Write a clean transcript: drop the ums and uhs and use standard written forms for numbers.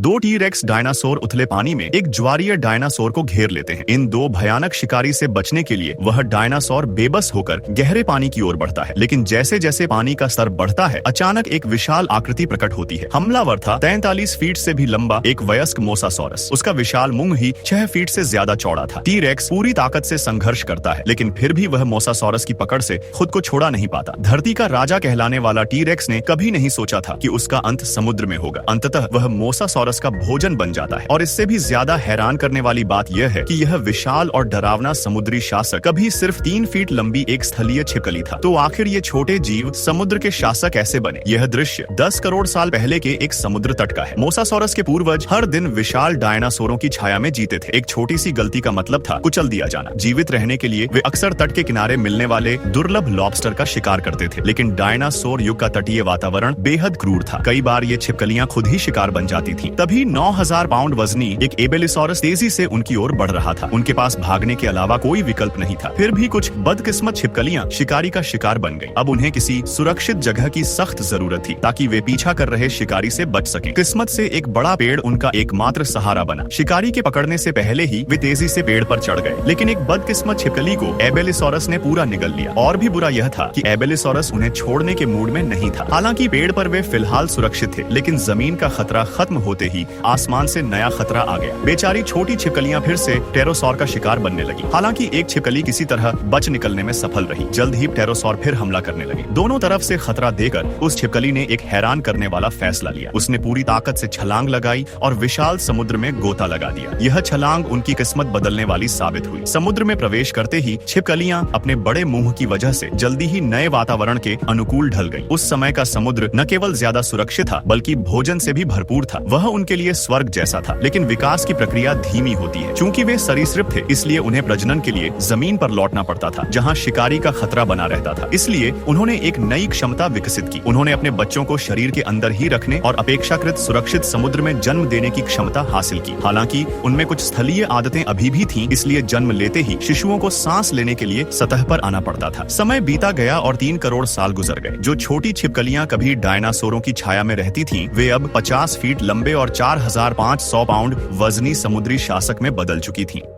दो T-rex dinosaur उथले पानी में एक ज्वारीय डायनासोर को घेर लेते हैं। इन दो भयानक शिकारी से बचने के लिए वह डायनासोर बेबस होकर गहरे पानी की ओर बढ़ता है, लेकिन जैसे जैसे पानी का स्तर बढ़ता है अचानक एक विशाल आकृति प्रकट होती है। हमलावर था 43 फीट से भी लंबा एक वयस्क मोसासॉरस। उसका विशाल मुंह ही 6 फीट से ज्यादा चौड़ा था। टी-रेक्स पूरी ताकत से संघर्ष करता है, लेकिन फिर भी वह मोसासॉरस की पकड़ से खुद को छोड़ा नहीं पाता। धरती का राजा कहलाने वाला टी-रेक्स ने कभी नहीं सोचा था कि उसका अंत समुद्र में होगा। अंततः वह मोसासॉरस का भोजन बन जाता है। और इससे भी ज्यादा हैरान करने वाली बात यह है कि यह विशाल और डरावना समुद्री शासक कभी सिर्फ 3 फीट लंबी एक स्थलीय छिपकली था। तो आखिर ये छोटे जीव समुद्र के शासक कैसे बने? यह दृश्य 10 करोड़ साल पहले के एक समुद्र तट का है। मोसासॉरस के पूर्वज हर दिन विशाल डायनासोरों की छाया में जीते थे। एक छोटी सी गलती का मतलब था कुचल दिया जाना। जीवित रहने के लिए वे अक्सर तट के किनारे मिलने वाले दुर्लभ लॉबस्टर का शिकार करते थे, लेकिन डायनासोर युग का तटीय वातावरण बेहद क्रूर था। कई बार ये छिपकलियां खुद ही शिकार बन जाती थीं। तभी 9000 पाउंड वजनी एक एबेलिसॉरस तेजी से उनकी ओर बढ़ रहा था। उनके पास भागने के अलावा कोई विकल्प नहीं था। फिर भी कुछ बदकिस्मत छिपकलियां शिकारी का शिकार बन गईं। अब उन्हें किसी सुरक्षित जगह की सख्त जरूरत थी ताकि वे पीछा कर रहे शिकारी से बच सकें। किस्मत से एक बड़ा पेड़ उनका एकमात्र सहारा बना। शिकारी के पकड़ने से पहले ही वे तेजी से पेड़ पर चढ़ गए, लेकिन एक बदकिस्मत छिपकली को एबेलिसॉरस ने पूरा निगल लिया। और भी बुरा यह था कि एबेलिसॉरस उन्हें छोड़ने के मूड में नहीं था। हालांकि पेड़ पर वे फिलहाल सुरक्षित थे, लेकिन जमीन का खतरा खत्म होते ही आसमान से नया खतरा आ गया। बेचारी छोटी छिपकलियां फिर से टेरोसॉर का शिकार बनने लगी। हालांकि एक छिपकली किसी तरह बच निकलने में सफल रही। जल्द ही टेरोसॉर फिर हमला करने लगे। दोनों तरफ से खतरा देकर उस छिपकली ने एक हैरान करने वाला फैसला लिया। उसने पूरी ताकत से छलांग लगाई और विशाल समुद्र में गोता लगा दिया। यह छलांग उनकी किस्मत बदलने वाली साबित हुई। समुद्र में प्रवेश करते ही छिपकलियां अपने बड़े मुंह की वजह से जल्दी ही नए वातावरण के अनुकूल ढल गई। उस समय का समुद्र न केवल ज्यादा सुरक्षित था, बल्कि भोजन से भी भरपूर था। वह उनके लिए स्वर्ग जैसा था। लेकिन विकास की प्रक्रिया धीमी होती है। चूंकि वे सरीसृप थे, इसलिए उन्हें प्रजनन के लिए जमीन पर लौटना पड़ता था, जहाँ शिकारी का खतरा बना रहता था। इसलिए उन्होंने एक नई क्षमता विकसित की। उन्होंने अपने बच्चों को शरीर के अंदर ही रखने और अपेक्षाकृत सुरक्षित समुद्र में जन्म देने की क्षमता हासिल की। हालांकि उनमें कुछ स्थलीय आदतें अभी भी थीं, इसलिए जन्म लेते ही शिशुओं को सांस लेने के लिए सतह पर आना पड़ता था। समय बीता गया और 3 करोड़ साल गुजर गए। जो छोटी छिपकलियां कभी डायनासोरों की छाया में रहती थीं, वे अब 50 फीट लंबे और 4500 पाउंड वजनी समुद्री शासक में बदल चुकी थीं।